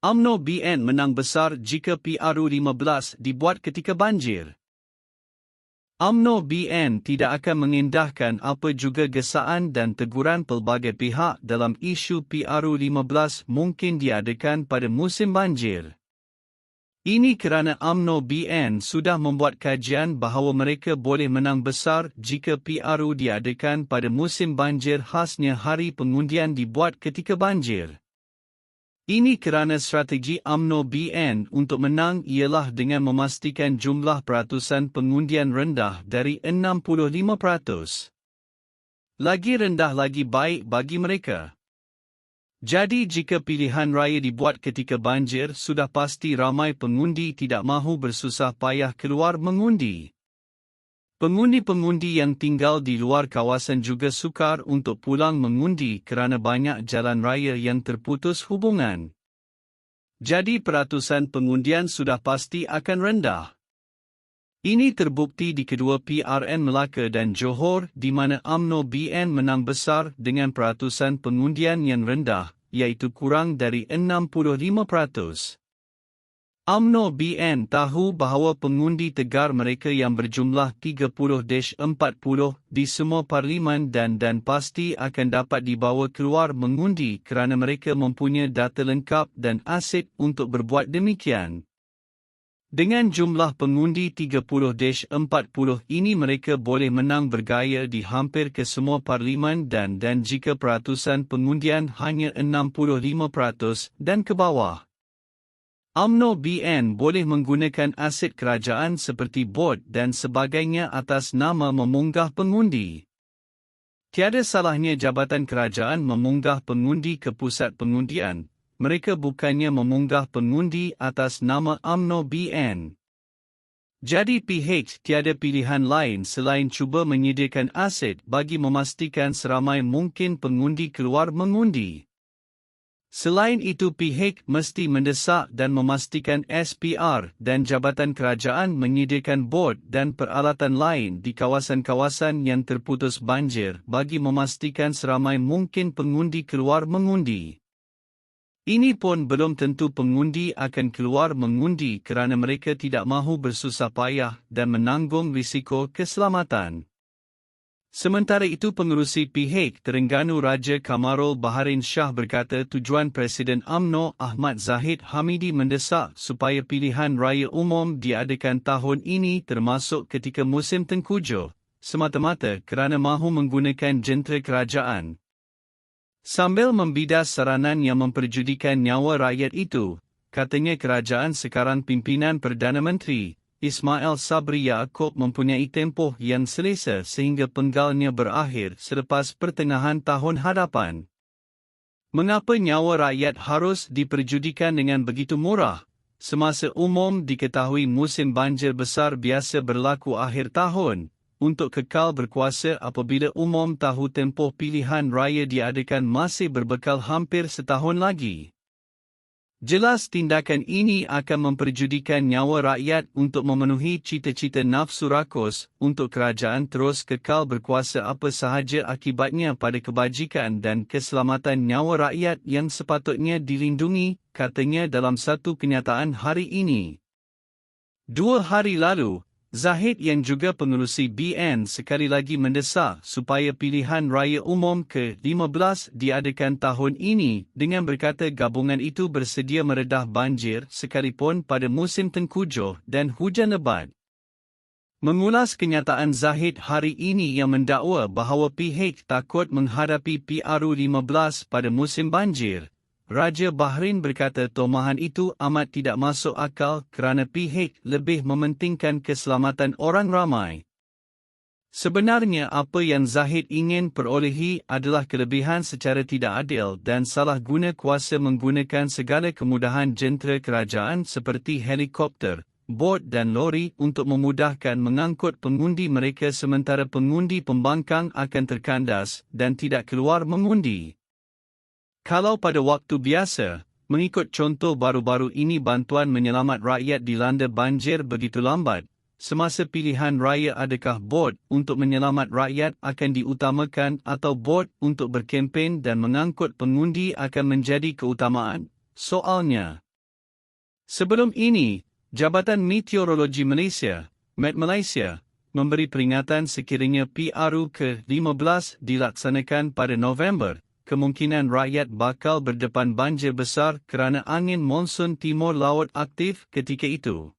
UMNO BN menang besar jika PRU15 dibuat ketika banjir. UMNO BN tidak akan mengindahkan apa juga gesaan dan teguran pelbagai pihak dalam isu PRU15 mungkin diadakan pada musim banjir. Ini kerana UMNO BN sudah membuat kajian bahawa mereka boleh menang besar jika PRU diadakan pada musim banjir, khasnya hari pengundian dibuat ketika banjir. Ini kerana strategi UMNO BN untuk menang ialah dengan memastikan jumlah peratusan pengundian rendah dari 65%. Lagi rendah lagi baik bagi mereka. Jadi jika pilihan raya dibuat ketika banjir, sudah pasti ramai pengundi tidak mahu bersusah payah keluar mengundi. Pengundi-pengundi yang tinggal di luar kawasan juga sukar untuk pulang mengundi kerana banyak jalan raya yang terputus hubungan. Jadi peratusan pengundian sudah pasti akan rendah. Ini terbukti di kedua PRN Melaka dan Johor di mana UMNO BN menang besar dengan peratusan pengundian yang rendah, iaitu kurang dari 65%. UMNO BN tahu bahawa pengundi tegar mereka yang berjumlah 30-40 di semua parlimen dan pasti akan dapat dibawa keluar mengundi kerana mereka mempunyai data lengkap dan aset untuk berbuat demikian. Dengan jumlah pengundi 30-40 ini mereka boleh menang bergaya di hampir ke semua parlimen dan jika peratusan pengundian hanya 65% dan ke bawah. UMNO BN boleh menggunakan aset kerajaan seperti bot dan sebagainya atas nama memunggah pengundi. Tiada salahnya jabatan kerajaan memunggah pengundi ke pusat pengundian, mereka bukannya memunggah pengundi atas nama UMNO BN. Jadi PH tiada pilihan lain selain cuba menyediakan aset bagi memastikan seramai mungkin pengundi keluar mengundi. Selain itu PH mesti mendesak dan memastikan SPR dan Jabatan Kerajaan menyediakan bot dan peralatan lain di kawasan-kawasan yang terputus banjir bagi memastikan seramai mungkin pengundi keluar mengundi. Ini pun belum tentu pengundi akan keluar mengundi kerana mereka tidak mahu bersusah payah dan menanggung risiko keselamatan. Sementara itu pengerusi PH Terengganu Raja Kamarul Baharin Shah berkata tujuan Presiden UMNO Ahmad Zahid Hamidi mendesak supaya pilihan raya umum diadakan tahun ini termasuk ketika musim tengkujuh, semata-mata kerana mahu menggunakan jentera kerajaan. Sambil membidas saranan yang memperjudikan nyawa rakyat itu, katanya kerajaan sekarang pimpinan Perdana Menteri Ismail Sabri Yaakob mempunyai tempoh yang selesa sehingga penggalnya berakhir selepas pertengahan tahun hadapan. Mengapa nyawa rakyat harus diperjudikan dengan begitu murah? Semasa umum diketahui musim banjir besar biasa berlaku akhir tahun, untuk kekal berkuasa apabila umum tahu tempoh pilihan raya diadakan masih berbekal hampir setahun lagi. Jelas tindakan ini akan memperjudikan nyawa rakyat untuk memenuhi cita-cita nafsu rakus untuk kerajaan terus kekal berkuasa apa sahaja akibatnya pada kebajikan dan keselamatan nyawa rakyat yang sepatutnya dilindungi, katanya dalam satu kenyataan hari ini. 2 hari lalu, Zahid yang juga pengerusi BN sekali lagi mendesak supaya pilihan raya umum ke-15 diadakan tahun ini dengan berkata gabungan itu bersedia meredah banjir sekalipun pada musim tengkujuh dan hujan lebat. Mengulas kenyataan Zahid hari ini yang mendakwa bahawa PH takut menghadapi PRU15 pada musim banjir, Raja Bahrain berkata tomahan itu amat tidak masuk akal kerana PH lebih mementingkan keselamatan orang ramai. Sebenarnya apa yang Zahid ingin perolehi adalah kelebihan secara tidak adil dan salah guna kuasa menggunakan segala kemudahan jentera kerajaan seperti helikopter, bot dan lori untuk memudahkan mengangkut pengundi mereka sementara pengundi pembangkang akan terkandas dan tidak keluar mengundi. Kalau pada waktu biasa, mengikut contoh baru-baru ini bantuan menyelamat rakyat dilanda banjir begitu lambat, semasa pilihan raya adakah bot untuk menyelamat rakyat akan diutamakan atau bot untuk berkempen dan mengangkut pengundi akan menjadi keutamaan? Soalnya, Sebelum ini, Jabatan Meteorologi Malaysia, Met Malaysia, memberi peringatan sekiranya PRU ke-15 dilaksanakan pada November, kemungkinan rakyat bakal berdepan banjir besar kerana angin monsun timur laut aktif ketika itu.